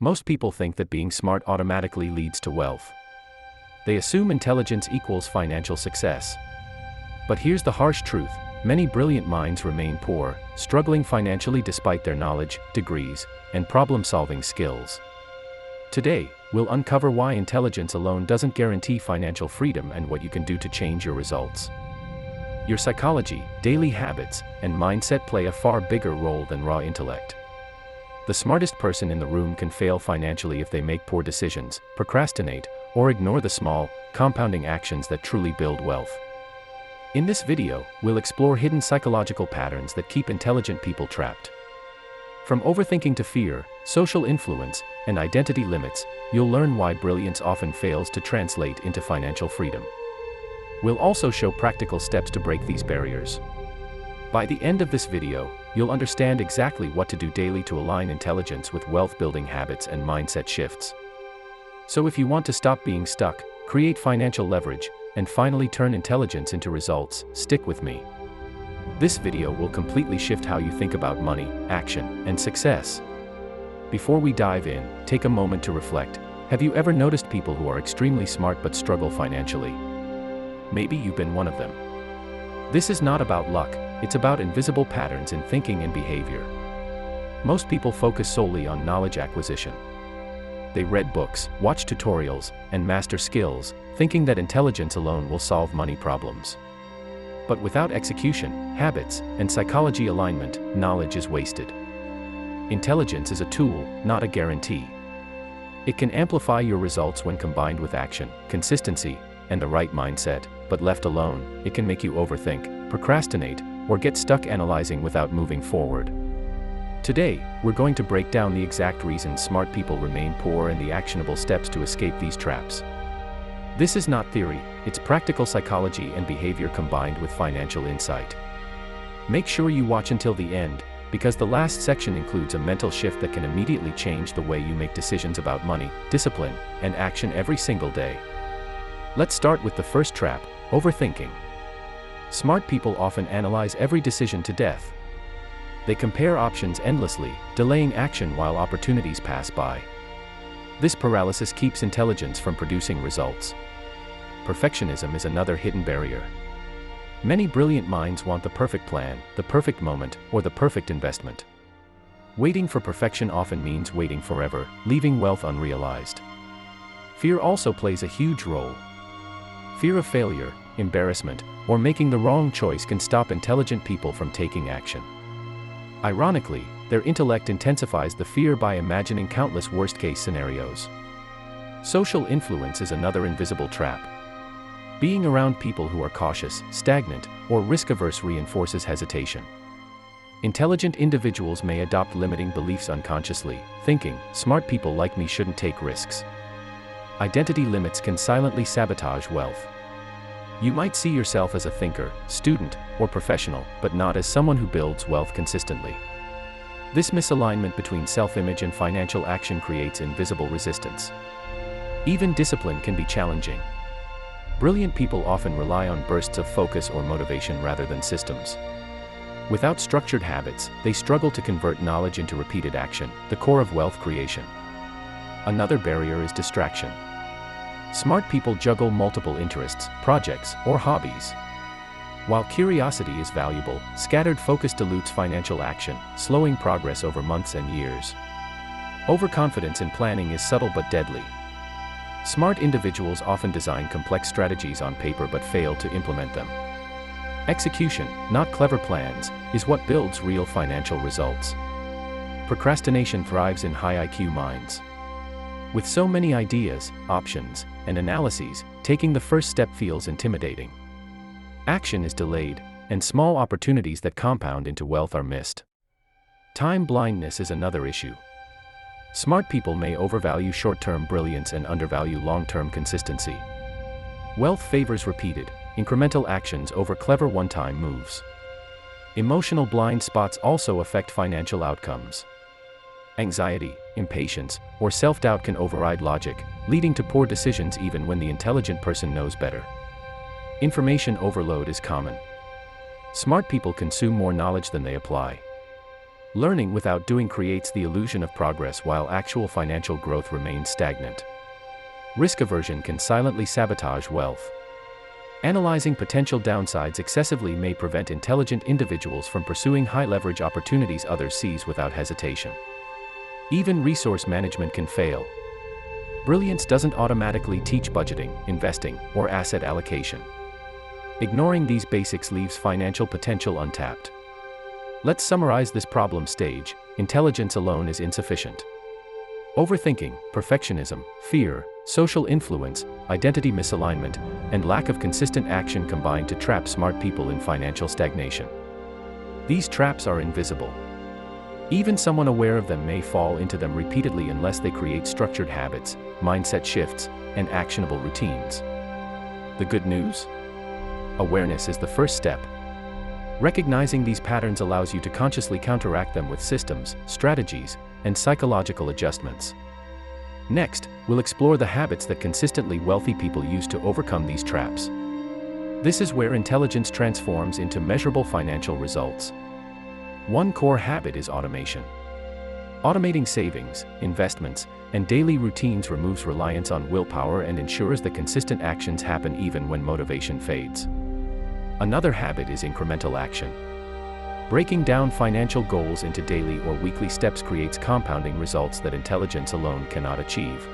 Most people think that being smart automatically leads to wealth. They assume intelligence equals financial success. But here's the harsh truth: many brilliant minds remain poor, struggling financially despite their knowledge, degrees, and problem-solving skills. Today, we'll uncover why intelligence alone doesn't guarantee financial freedom and what you can do to change your results. Your psychology, daily habits, and mindset play a far bigger role than raw intellect. The smartest person in the room can fail financially if they make poor decisions, procrastinate, or ignore the small, compounding actions that truly build wealth. In this video, we'll explore hidden psychological patterns that keep intelligent people trapped. From overthinking to fear, social influence, and identity limits, you'll learn why brilliance often fails to translate into financial freedom. We'll also show practical steps to break these barriers. By the end of this video, you'll understand exactly what to do daily to align intelligence with wealth-building habits and mindset shifts. So if you want to stop being stuck, create financial leverage, and finally turn intelligence into results, stick with me. This video will completely shift how you think about money, action, and success. Before we dive in, take a moment to reflect. Have you ever noticed people who are extremely smart but struggle financially? Maybe you've been one of them. This is not about luck, it's about invisible patterns in thinking and behavior. Most people focus solely on knowledge acquisition. They read books, watch tutorials, and master skills, thinking that intelligence alone will solve money problems. But without execution, habits, and psychology alignment, knowledge is wasted. Intelligence is a tool, not a guarantee. It can amplify your results when combined with action, consistency, and the right mindset, but left alone, it can make you overthink, procrastinate, or get stuck analyzing without moving forward. Today, we're going to break down the exact reasons smart people remain poor and the actionable steps to escape these traps. This is not theory, it's practical psychology and behavior combined with financial insight. Make sure you watch until the end, because the last section includes a mental shift that can immediately change the way you make decisions about money, discipline, and action every single day. Let's start with the first trap: overthinking. Smart people often analyze every decision to death. They compare options endlessly, delaying action while opportunities pass by. This paralysis keeps intelligence from producing results. Perfectionism is another hidden barrier. Many brilliant minds want the perfect plan, the perfect moment, or the perfect investment. Waiting for perfection often means waiting forever, leaving wealth unrealized. Fear also plays a huge role. Fear of failure, embarrassment, or making the wrong choice can stop intelligent people from taking action. Ironically, their intellect intensifies the fear by imagining countless worst-case scenarios. Social influence is another invisible trap. Being around people who are cautious, stagnant, or risk-averse reinforces hesitation. Intelligent individuals may adopt limiting beliefs unconsciously, thinking, "Smart people like me shouldn't take risks." Identity limits can silently sabotage wealth. You might see yourself as a thinker, student, or professional, but not as someone who builds wealth consistently. This misalignment between self-image and financial action creates invisible resistance. Even discipline can be challenging. Brilliant people often rely on bursts of focus or motivation rather than systems. Without structured habits, they struggle to convert knowledge into repeated action, the core of wealth creation. Another barrier is distraction. Smart people juggle multiple interests, projects, or hobbies. While curiosity is valuable, scattered focus dilutes financial action, slowing progress over months and years. Overconfidence in planning is subtle but deadly. Smart individuals often design complex strategies on paper but fail to implement them. Execution, not clever plans, is what builds real financial results. Procrastination thrives in high IQ minds. With so many ideas, options, and analyses, taking the first step feels intimidating. Action is delayed, and small opportunities that compound into wealth are missed. Time blindness is another issue. Smart people may overvalue short-term brilliance and undervalue long-term consistency. Wealth favors repeated, incremental actions over clever one-time moves. Emotional blind spots also affect financial outcomes. Anxiety, impatience, or self-doubt can override logic, leading to poor decisions even when the intelligent person knows better. Information overload is common. Smart people consume more knowledge than they apply. Learning without doing creates the illusion of progress while actual financial growth remains stagnant. Risk aversion can silently sabotage wealth. Analyzing potential downsides excessively may prevent intelligent individuals from pursuing high-leverage opportunities others seize without hesitation. Even resource management can fail. Brilliance doesn't automatically teach budgeting, investing, or asset allocation. Ignoring these basics leaves financial potential untapped. Let's summarize this problem stage. Intelligence alone is insufficient. Overthinking, perfectionism, fear, social influence, identity misalignment, and lack of consistent action combine to trap smart people in financial stagnation. These traps are invisible. Even someone aware of them may fall into them repeatedly unless they create structured habits, mindset shifts, and actionable routines. The good news? Awareness is the first step. Recognizing these patterns allows you to consciously counteract them with systems, strategies, and psychological adjustments. Next, we'll explore the habits that consistently wealthy people use to overcome these traps. This is where intelligence transforms into measurable financial results. One core habit is automation. Automating savings, investments, and daily routines removes reliance on willpower and ensures that consistent actions happen even when motivation fades. Another habit is incremental action. Breaking down financial goals into daily or weekly steps creates compounding results that intelligence alone cannot achieve.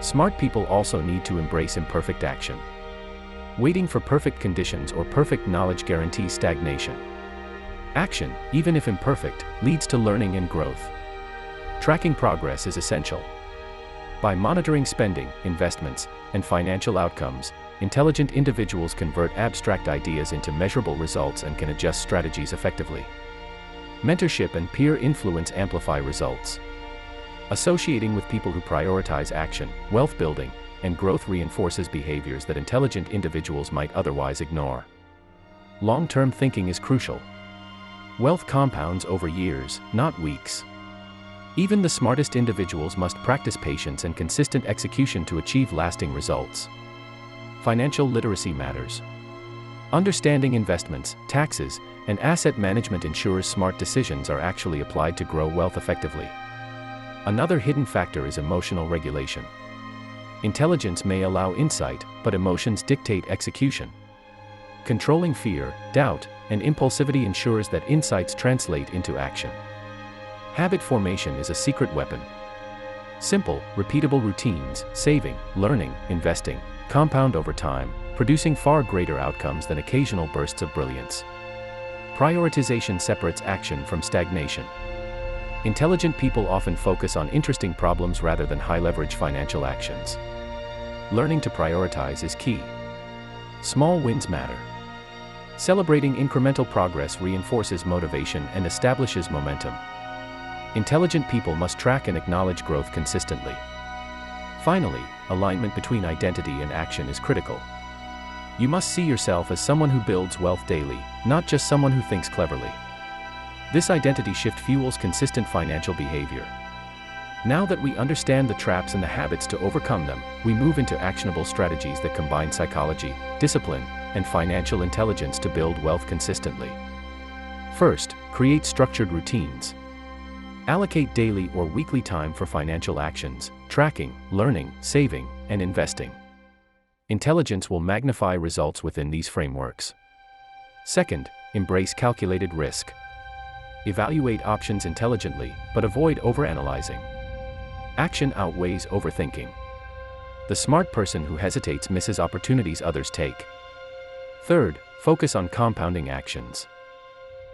Smart people also need to embrace imperfect action. Waiting for perfect conditions or perfect knowledge guarantees stagnation. Action, even if imperfect, leads to learning and growth. Tracking progress is essential. By monitoring spending, investments, and financial outcomes, intelligent individuals convert abstract ideas into measurable results and can adjust strategies effectively. Mentorship and peer influence amplify results. Associating with people who prioritize action, wealth building, and growth reinforces behaviors that intelligent individuals might otherwise ignore. Long-term thinking is crucial. Wealth compounds over years, not weeks. Even the smartest individuals must practice patience and consistent execution to achieve lasting results. Financial literacy matters. Understanding investments, taxes, and asset management ensures smart decisions are actually applied to grow wealth effectively. Another hidden factor is emotional regulation. Intelligence may allow insight, but emotions dictate execution. Controlling fear, doubt, and impulsivity ensures that insights translate into action. Habit formation is a secret weapon. Simple, repeatable routines, saving, learning, investing, compound over time, producing far greater outcomes than occasional bursts of brilliance. Prioritization separates action from stagnation. Intelligent people often focus on interesting problems rather than high-leverage financial actions. Learning to prioritize is key. Small wins matter. Celebrating incremental progress reinforces motivation and establishes momentum. Intelligent people must track and acknowledge growth consistently. Finally, alignment between identity and action is critical. You must see yourself as someone who builds wealth daily, not just someone who thinks cleverly. This identity shift fuels consistent financial behavior. Now that we understand the traps and the habits to overcome them, we move into actionable strategies that combine psychology, discipline, and financial intelligence to build wealth consistently. First, create structured routines. Allocate daily or weekly time for financial actions, tracking, learning, saving, and investing. Intelligence will magnify results within these frameworks. Second, embrace calculated risk. Evaluate options intelligently, but avoid overanalyzing. Action outweighs overthinking. The smart person who hesitates misses opportunities others take. Third, focus on compounding actions.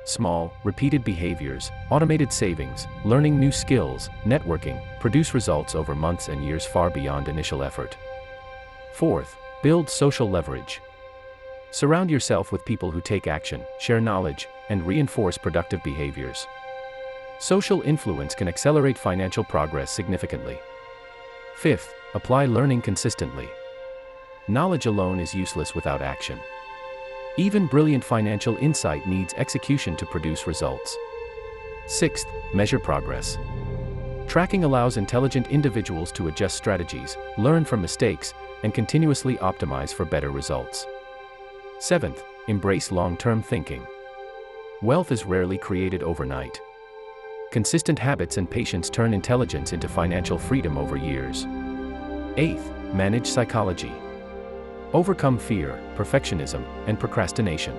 Small, repeated behaviors, automated savings, learning new skills, networking, produce results over months and years far beyond initial effort. Fourth, build social leverage. Surround yourself with people who take action, share knowledge, and reinforce productive behaviors. Social influence can accelerate financial progress significantly. Fifth, apply learning consistently. Knowledge alone is useless without action. Even brilliant financial insight needs execution to produce results. Sixth, measure progress. Tracking allows intelligent individuals to adjust strategies, learn from mistakes, and continuously optimize for better results. Seventh, embrace long-term thinking. Wealth is rarely created overnight. Consistent habits and patience turn intelligence into financial freedom over years. 8th, manage psychology. Overcome fear, perfectionism, and procrastination.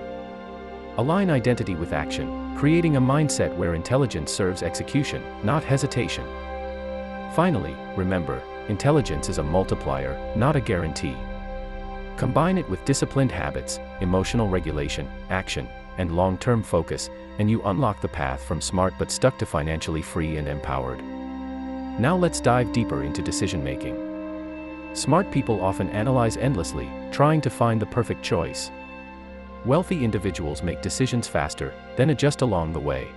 Align identity with action, creating a mindset where intelligence serves execution, not hesitation. Finally, remember, intelligence is a multiplier, not a guarantee. Combine it with disciplined habits, emotional regulation, action, and long-term focus, and you unlock the path from smart but stuck to financially free and empowered. Now let's dive deeper into decision-making. Smart people often analyze endlessly, trying to find the perfect choice. Wealthy individuals make decisions faster, then adjust along the way.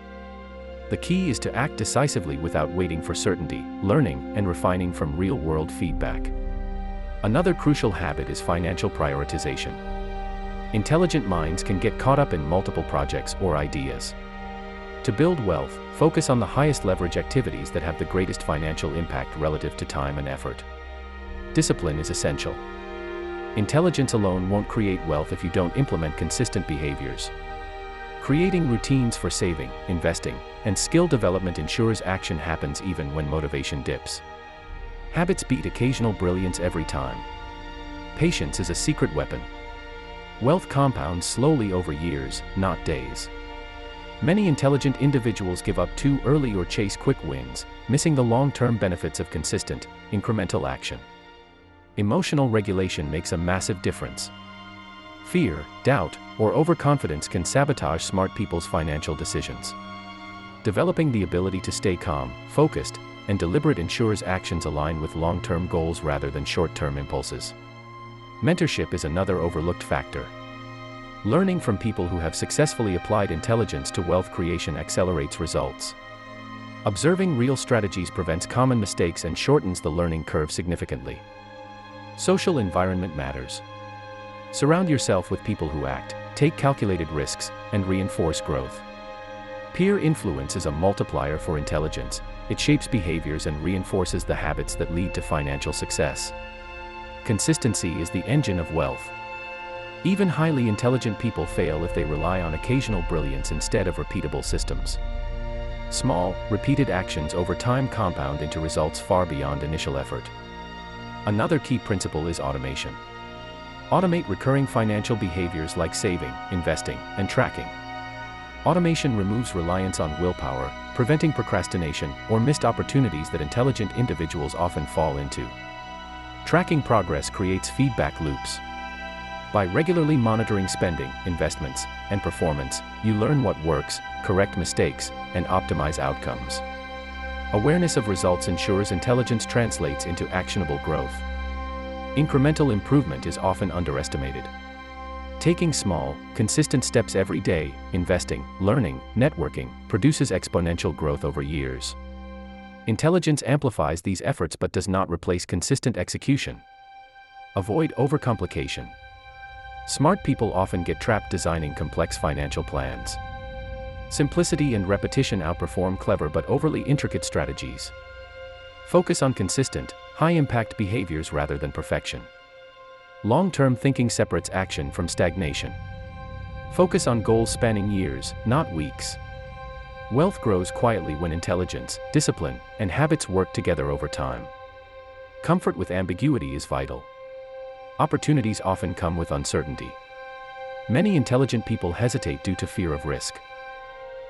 The key is to act decisively without waiting for certainty, learning and refining from real-world feedback. Another crucial habit is financial prioritization. Intelligent minds can get caught up in multiple projects or ideas. To build wealth, focus on the highest leverage activities that have the greatest financial impact relative to time and effort. Discipline is essential. Intelligence alone won't create wealth if you don't implement consistent behaviors. Creating routines for saving, investing, and skill development ensures action happens even when motivation dips. Habits beat occasional brilliance every time. Patience is a secret weapon. Wealth compounds slowly over years, not days. Many intelligent individuals give up too early or chase quick wins, missing the long-term benefits of consistent, incremental action. Emotional regulation makes a massive difference. Fear, doubt, or overconfidence can sabotage smart people's financial decisions. Developing the ability to stay calm, focused, and deliberate ensures actions align with long-term goals rather than short-term impulses. Mentorship is another overlooked factor. Learning from people who have successfully applied intelligence to wealth creation accelerates results. Observing real strategies prevents common mistakes and shortens the learning curve significantly. Social environment matters. Surround yourself with people who act, take calculated risks, and reinforce growth. Peer influence is a multiplier for intelligence. It shapes behaviors and reinforces the habits that lead to financial success. Consistency is the engine of wealth. Even highly intelligent people fail if they rely on occasional brilliance instead of repeatable systems. Small, repeated actions over time compound into results far beyond initial effort. Another key principle is automation. Automate recurring financial behaviors like saving, investing, and tracking. Automation removes reliance on willpower, preventing procrastination or missed opportunities that intelligent individuals often fall into. Tracking progress creates feedback loops. By regularly monitoring spending, investments, and performance, you learn what works, correct mistakes, and optimize outcomes. Awareness of results ensures intelligence translates into actionable growth. Incremental improvement is often underestimated. Taking small, consistent steps every day, investing, learning, networking, produces exponential growth over years. Intelligence amplifies these efforts but does not replace consistent execution. Avoid overcomplication. Smart people often get trapped designing complex financial plans. Simplicity and repetition outperform clever but overly intricate strategies. Focus on consistent, high-impact behaviors rather than perfection. Long-term thinking separates action from stagnation. Focus on goals spanning years, not weeks. Wealth grows quietly when intelligence, discipline, and habits work together over time. Comfort with ambiguity is vital. Opportunities often come with uncertainty. Many intelligent people hesitate due to fear of risk.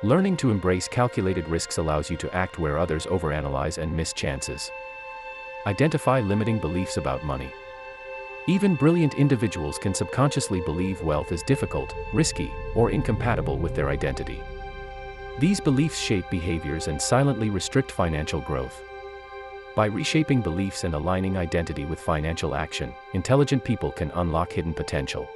Learning to embrace calculated risks allows you to act where others overanalyze and miss chances. Identify limiting beliefs about money. Even brilliant individuals can subconsciously believe wealth is difficult, risky, or incompatible with their identity. These beliefs shape behaviors and silently restrict financial growth. By reshaping beliefs and aligning identity with financial action, intelligent people can unlock hidden potential.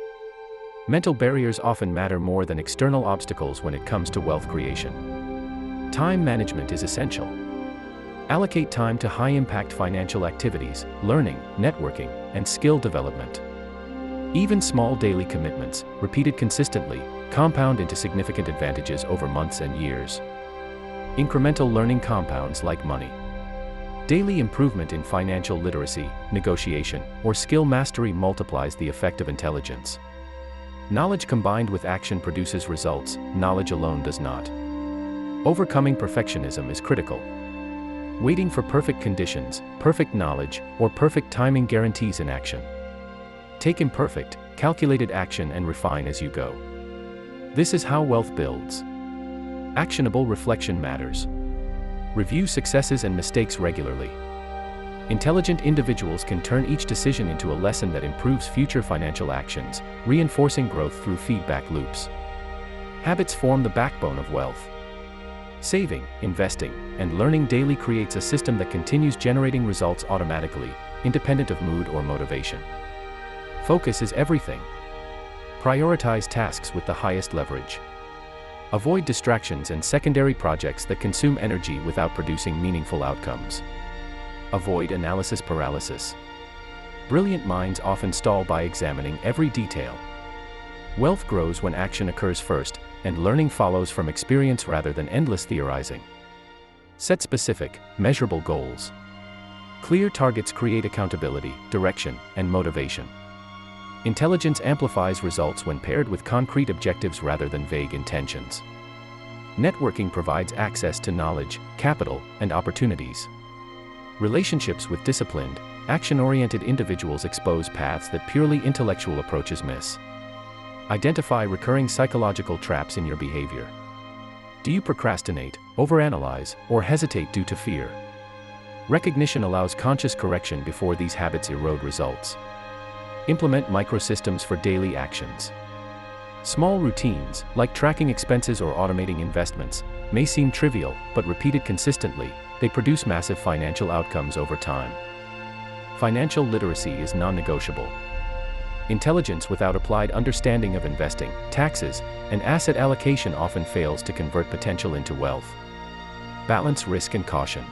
Mental barriers often matter more than external obstacles when it comes to wealth creation. Time management is essential. Allocate time to high-impact financial activities, learning, networking, and skill development. Even small daily commitments, repeated consistently, compound into significant advantages over months and years. Incremental learning compounds like money. Daily improvement in financial literacy, negotiation, or skill mastery multiplies the effect of intelligence. Knowledge combined with action produces results, knowledge alone does not. Overcoming perfectionism is critical. Waiting for perfect conditions, perfect knowledge, or perfect timing guarantees inaction. Take imperfect, calculated action and refine as you go. This is how wealth builds. Actionable reflection matters. Review successes and mistakes regularly. Intelligent individuals can turn each decision into a lesson that improves future financial actions, reinforcing growth through feedback loops. Habits form the backbone of wealth. Saving, investing, and learning daily creates a system that continues generating results automatically, independent of mood or motivation. Focus is everything. Prioritize tasks with the highest leverage. Avoid distractions and secondary projects that consume energy without producing meaningful outcomes. Avoid analysis paralysis. Brilliant minds often stall by examining every detail. Wealth grows when action occurs first, and learning follows from experience rather than endless theorizing. Set specific, measurable goals. Clear targets create accountability, direction, and motivation. Intelligence amplifies results when paired with concrete objectives rather than vague intentions. Networking provides access to knowledge, capital, and opportunities. Relationships with disciplined, action-oriented individuals expose paths that purely intellectual approaches miss. Identify recurring psychological traps in your behavior. Do you procrastinate, overanalyze, or hesitate due to fear? Recognition allows conscious correction before these habits erode results. Implement microsystems for daily actions. Small routines, like tracking expenses or automating investments, may seem trivial, but repeated consistently, they produce massive financial outcomes over time. Financial literacy is non-negotiable. Intelligence without applied understanding of investing, taxes, and asset allocation often fails to convert potential into wealth. Balance risk and caution.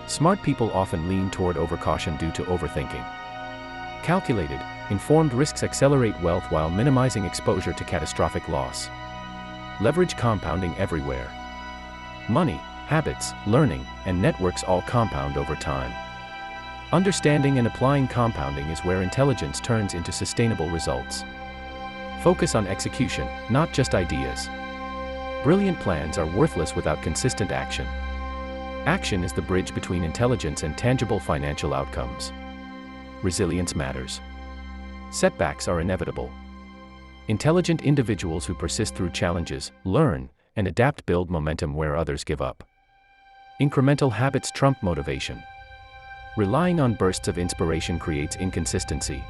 Smart people often lean toward overcaution due to overthinking. Calculated, informed risks accelerate wealth while minimizing exposure to catastrophic loss. Leverage compounding everywhere. Money, habits, learning, and networks all compound over time. Understanding and applying compounding is where intelligence turns into sustainable results. Focus on execution, not just ideas. Brilliant plans are worthless without consistent action. Action is the bridge between intelligence and tangible financial outcomes. Resilience matters. Setbacks are inevitable. Intelligent individuals who persist through challenges, learn, and adapt build momentum where others give up. Incremental habits trump motivation. Relying on bursts of inspiration creates inconsistency.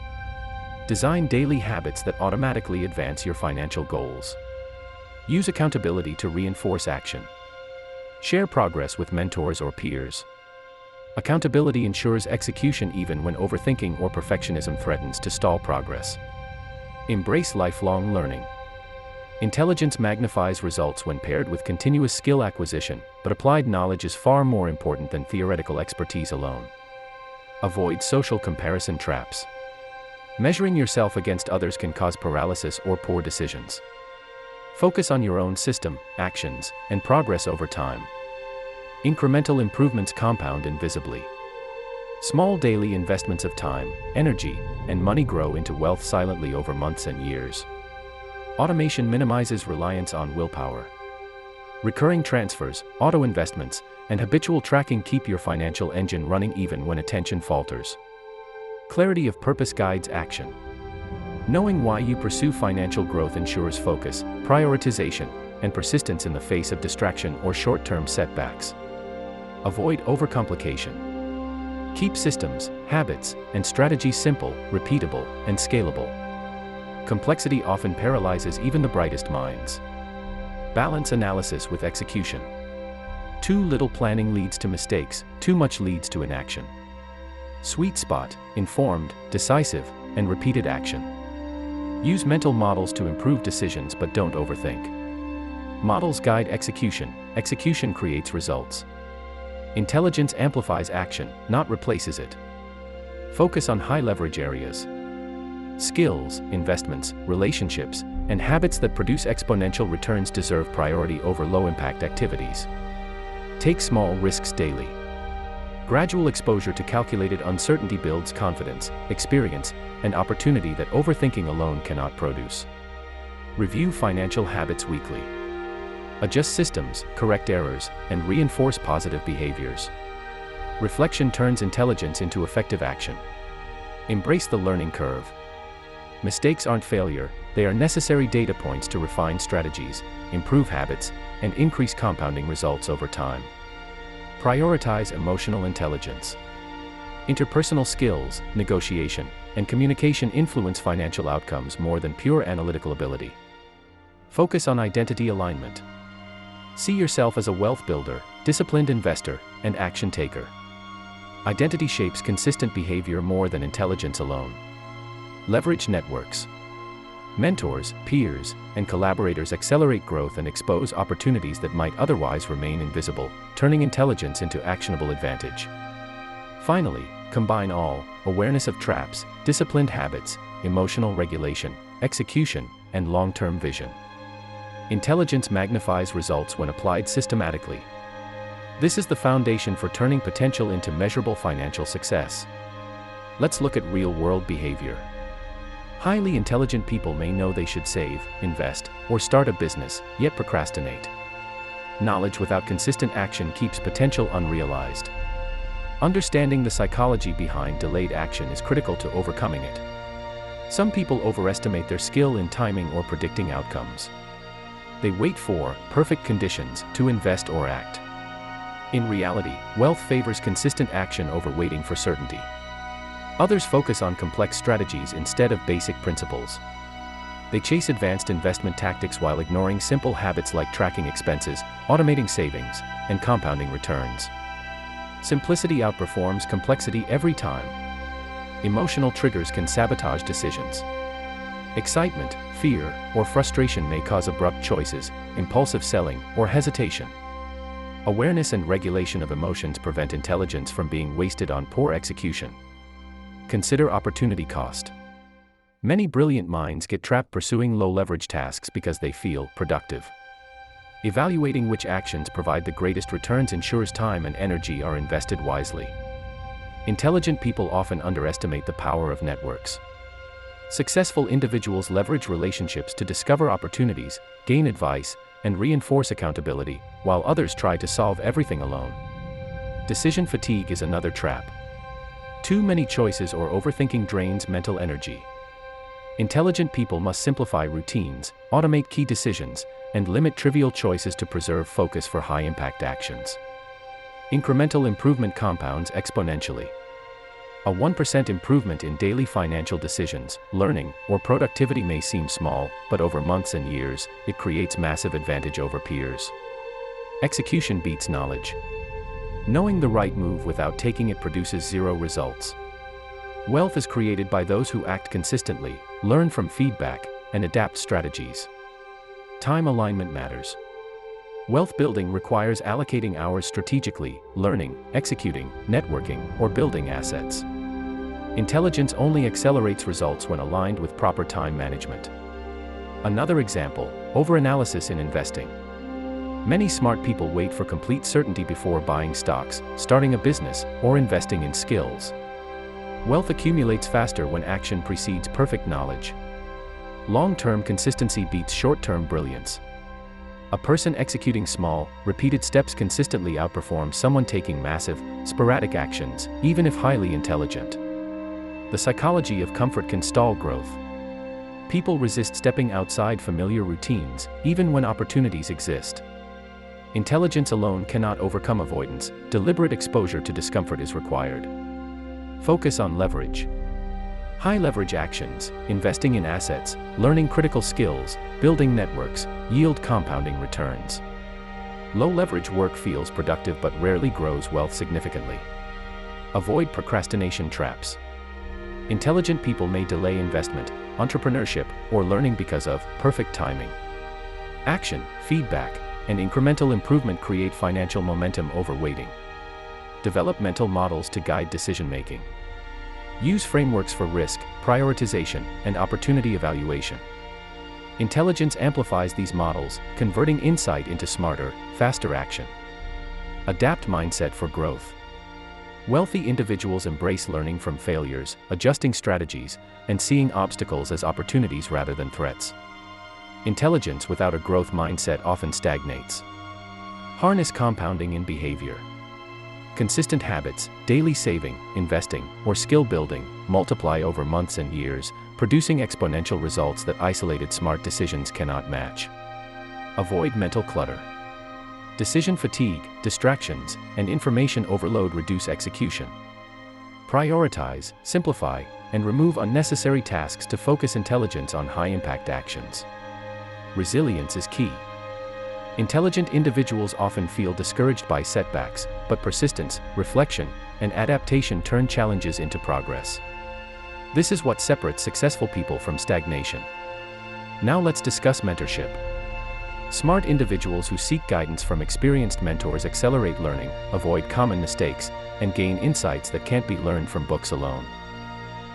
Design daily habits that automatically advance your financial goals. Use accountability to reinforce action. Share progress with mentors or peers. Accountability ensures execution even when overthinking or perfectionism threatens to stall progress. Embrace lifelong learning. Intelligence magnifies results when paired with continuous skill acquisition, but applied knowledge is far more important than theoretical expertise alone. Avoid social comparison traps. Measuring yourself against others can cause paralysis or poor decisions. Focus on your own system, actions, and progress over time. Incremental improvements compound invisibly. Small daily investments of time, energy, and money grow into wealth silently over months and years. Automation minimizes reliance on willpower. Recurring transfers, auto investments, and habitual tracking keep your financial engine running even when attention falters. Clarity of purpose guides action. Knowing why you pursue financial growth ensures focus, prioritization, and persistence in the face of distraction or short-term setbacks. Avoid overcomplication. Keep systems, habits, and strategies simple, repeatable, and scalable. Complexity often paralyzes even the brightest minds. Balance analysis with execution. Too little planning leads to mistakes, too much leads to inaction. Sweet spot, informed, decisive, and repeated action. Use mental models to improve decisions but don't overthink. Models guide execution, execution creates results. Intelligence amplifies action, not replaces it. Focus on high leverage areas. Skills, investments, relationships, and habits that produce exponential returns deserve priority over low-impact activities. Take small risks daily. Gradual exposure to calculated uncertainty builds confidence, experience, and opportunity that overthinking alone cannot produce. Review financial habits weekly. adjust systems, correct errors, and reinforce positive behaviors. Reflection turns intelligence into effective action. Embrace the learning curve. Mistakes aren't failure, they are necessary data points to refine strategies, improve habits, and increase compounding results over time. Prioritize emotional intelligence. Interpersonal skills, negotiation, and communication influence financial outcomes more than pure analytical ability. Focus on identity alignment. See yourself as a wealth builder, disciplined investor, and action taker. Identity shapes consistent behavior more than intelligence alone. Leverage networks. Mentors, peers, and collaborators accelerate growth and expose opportunities that might otherwise remain invisible, turning intelligence into actionable advantage. Finally, combine all: awareness of traps, disciplined habits, emotional regulation, execution, and long-term vision. Intelligence magnifies results when applied systematically. This is the foundation for turning potential into measurable financial success. Let's look at real-world behavior. Highly intelligent people may know they should save, invest, or start a business, yet procrastinate. Knowledge without consistent action keeps potential unrealized. Understanding the psychology behind delayed action is critical to overcoming it. Some people overestimate their skill in timing or predicting outcomes. They wait for perfect conditions to invest or act. In reality, wealth favors consistent action over waiting for certainty. Others focus on complex strategies instead of basic principles. They chase advanced investment tactics while ignoring simple habits like tracking expenses, automating savings, and compounding returns. Simplicity outperforms complexity every time. Emotional triggers can sabotage decisions. Excitement, fear, or frustration may cause abrupt choices, impulsive selling, or hesitation. Awareness and regulation of emotions prevent intelligence from being wasted on poor execution. Consider opportunity cost. Many brilliant minds get trapped pursuing low-leverage tasks because they feel productive. Evaluating which actions provide the greatest returns ensures time and energy are invested wisely. Intelligent people often underestimate the power of networks. Successful individuals leverage relationships to discover opportunities, gain advice, and reinforce accountability, while others try to solve everything alone. Decision fatigue is another trap. Too many choices or overthinking drains mental energy. Intelligent people must simplify routines, automate key decisions, and limit trivial choices to preserve focus for high-impact actions. Incremental improvement compounds exponentially. A 1% improvement in daily financial decisions, learning, or productivity may seem small, but over months and years, it creates massive advantage over peers. Execution beats knowledge. Knowing the right move without taking it produces zero results. Wealth is created by those who act consistently, learn from feedback, and adapt strategies. Time alignment matters. Wealth building requires allocating hours strategically, learning, executing, networking, or building assets. Intelligence only accelerates results when aligned with proper time management. Another example: overanalysis in investing. Many smart people wait for complete certainty before buying stocks, starting a business, or investing in skills. Wealth accumulates faster when action precedes perfect knowledge. Long-term consistency beats short-term brilliance. A person executing small, repeated steps consistently outperforms someone taking massive, sporadic actions, even if highly intelligent. The psychology of comfort can stall growth. People resist stepping outside familiar routines, even when opportunities exist. Intelligence alone cannot overcome avoidance. Deliberate exposure to discomfort is required. Focus on leverage. High leverage actions, investing in assets, learning critical skills, building networks, yield compounding returns. Low leverage work feels productive but rarely grows wealth significantly. Avoid procrastination traps. Intelligent people may delay investment, entrepreneurship, or learning because of perfect timing. Action, feedback, and incremental improvement create financial momentum over waiting. Develop mental models to guide decision-making. Use frameworks for risk, prioritization, and opportunity evaluation. Intelligence amplifies these models, converting insight into smarter, faster action. Adapt mindset for growth. Wealthy individuals embrace learning from failures, adjusting strategies, and seeing obstacles as opportunities rather than threats. Intelligence without a growth mindset often stagnates. Harness compounding in behavior. Consistent habits, daily saving, investing, or skill building, multiply over months and years, producing exponential results that isolated smart decisions cannot match. Avoid mental clutter. Decision fatigue, distractions, and information overload reduce execution. Prioritize, simplify, and remove unnecessary tasks to focus intelligence on high-impact actions. Resilience is key. Intelligent individuals often feel discouraged by setbacks, but persistence, reflection, and adaptation turn challenges into progress. This is what separates successful people from stagnation. Now let's discuss mentorship. Smart individuals who seek guidance from experienced mentors accelerate learning, avoid common mistakes, and gain insights that can't be learned from books alone.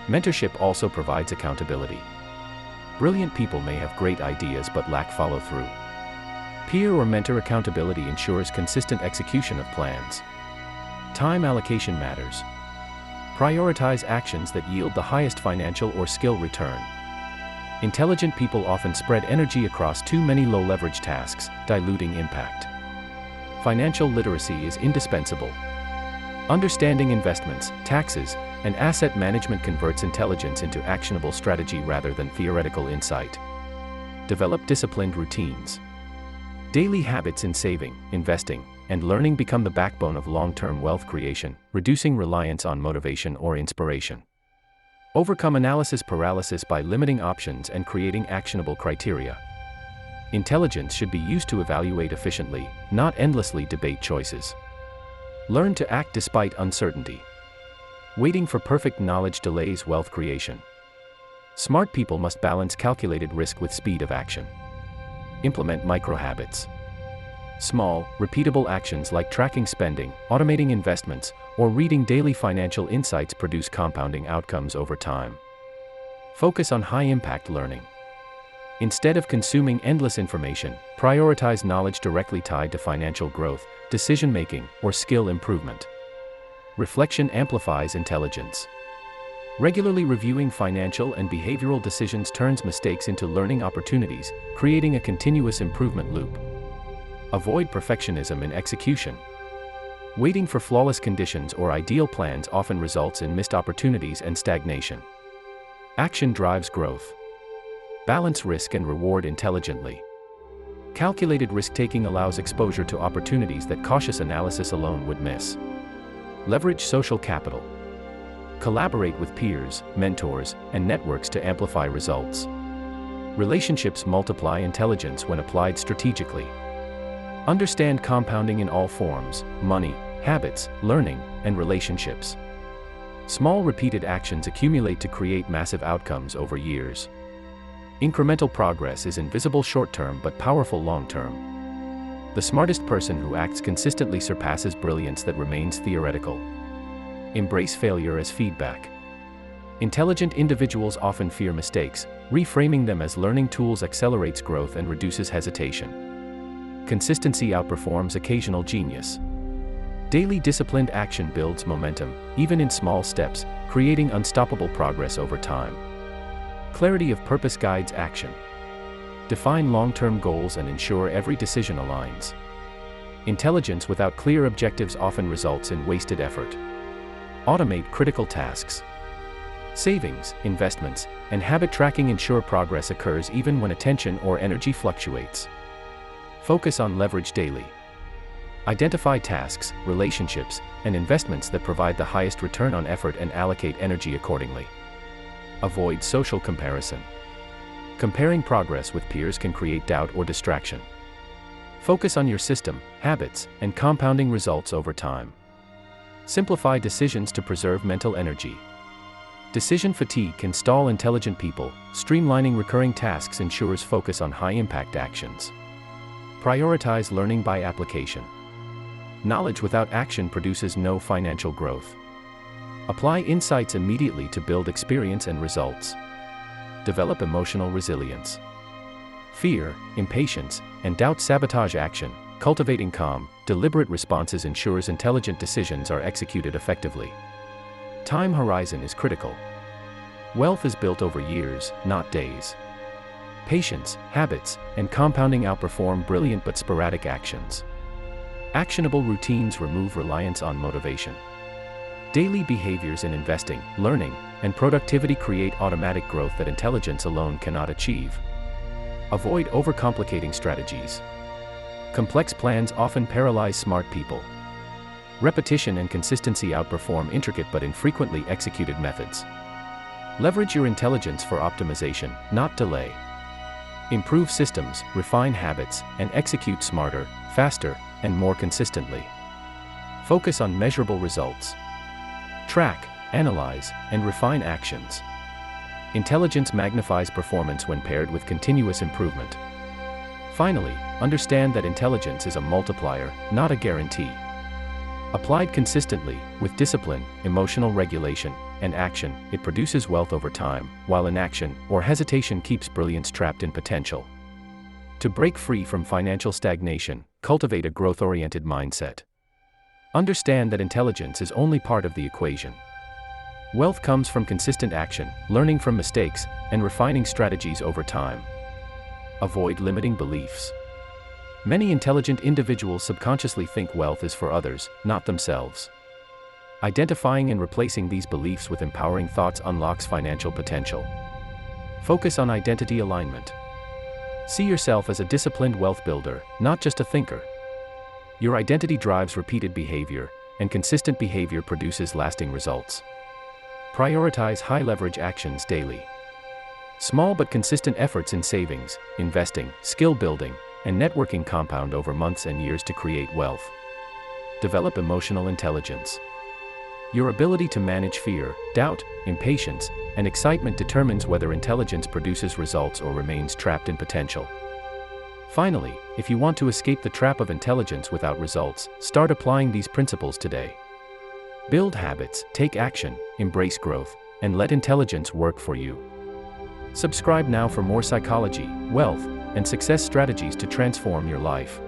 Mentorship also provides accountability. Brilliant people may have great ideas but lack follow-through. Peer or mentor accountability ensures consistent execution of plans. Time allocation matters. Prioritize actions that yield the highest financial or skill return. Intelligent people often spread energy across too many low-leverage tasks, diluting impact. Financial literacy is indispensable. Understanding investments, taxes, and asset management converts intelligence into actionable strategy rather than theoretical insight. Develop disciplined routines. Daily habits in saving, investing, and learning become the backbone of long-term wealth creation, reducing reliance on motivation or inspiration. Overcome analysis paralysis by limiting options and creating actionable criteria. Intelligence should be used to evaluate efficiently, not endlessly debate choices. Learn to act despite uncertainty. Waiting for perfect knowledge delays wealth creation. Smart people must balance calculated risk with speed of action. Implement micro-habits. Small, repeatable actions like tracking spending, automating investments, or reading daily financial insights produce compounding outcomes over time. Focus on high-impact learning. Instead of consuming endless information, prioritize knowledge directly tied to financial growth, decision-making, or skill improvement. Reflection amplifies intelligence. Regularly reviewing financial and behavioral decisions turns mistakes into learning opportunities, creating a continuous improvement loop. Avoid perfectionism in execution. Waiting for flawless conditions or ideal plans often results in missed opportunities and stagnation. Action drives growth. Balance risk and reward intelligently. Calculated risk-taking allows exposure to opportunities that cautious analysis alone would miss. Leverage social capital. Collaborate with peers, mentors, and networks to amplify results. Relationships multiply intelligence when applied strategically. Understand compounding in all forms: money, habits, learning, and relationships. Small repeated actions accumulate to create massive outcomes over years. Incremental progress is invisible short-term but powerful long-term. The smartest person who acts consistently surpasses brilliance that remains theoretical. Embrace failure as feedback. Intelligent individuals often fear mistakes. Reframing them as learning tools accelerates growth and reduces hesitation. Consistency outperforms occasional genius. Daily disciplined action builds momentum, even in small steps, creating unstoppable progress over time. Clarity of purpose guides action. Define long-term goals and ensure every decision aligns. Intelligence without clear objectives often results in wasted effort. Automate critical tasks. Savings, investments, and habit tracking ensure progress occurs even when attention or energy fluctuates. Focus on leverage daily. Identify tasks, relationships, and investments that provide the highest return on effort and allocate energy accordingly. Avoid social comparison. Comparing progress with peers can create doubt or distraction. Focus on your system, habits, and compounding results over time. Simplify decisions to preserve mental energy. Decision fatigue can stall intelligent people. Streamlining recurring tasks ensures focus on high-impact actions. Prioritize learning by application. Knowledge without action produces no financial growth. Apply insights immediately to build experience and results. Develop emotional resilience. Fear, impatience, and doubt sabotage action. Cultivating calm, deliberate responses ensures intelligent decisions are executed effectively. Time horizon is critical. Wealth is built over years, not days. patience, habits, and compounding outperform brilliant but sporadic actions. Actionable routines remove reliance on motivation. Daily behaviors in investing, learning, and productivity create automatic growth that intelligence alone cannot achieve. Avoid overcomplicating strategies. Complex plans often paralyze smart people. Repetition and consistency outperform intricate but infrequently executed methods. Leverage your intelligence for optimization, not delay. Improve systems, refine habits, and execute smarter, faster, and more consistently. Focus on measurable results. Track, analyze, and refine actions. Intelligence magnifies performance when paired with continuous improvement. Finally, understand that intelligence is a multiplier, not a guarantee. Applied consistently, with discipline, emotional regulation, and action, it produces wealth over time, while inaction or hesitation keeps brilliance trapped in potential. To break free from financial stagnation, cultivate a growth-oriented mindset. Understand that intelligence is only part of the equation. Wealth comes from consistent action, learning from mistakes, and refining strategies over time. Avoid limiting beliefs. Many intelligent individuals subconsciously think wealth is for others, not themselves. Identifying and replacing these beliefs with empowering thoughts unlocks financial potential. Focus on identity alignment. See yourself as a disciplined wealth builder, not just a thinker. Your identity drives repeated behavior, and consistent behavior produces lasting results. Prioritize high-leverage actions daily. Small but consistent efforts in savings, investing, skill building, and networking compound over months and years to create wealth. Develop emotional intelligence. Your ability to manage fear, doubt, impatience, and excitement determines whether intelligence produces results or remains trapped in potential. Finally, if you want to escape the trap of intelligence without results, start applying these principles today. Build habits, take action, embrace growth, and let intelligence work for you. Subscribe now for more psychology, wealth, and success strategies to transform your life.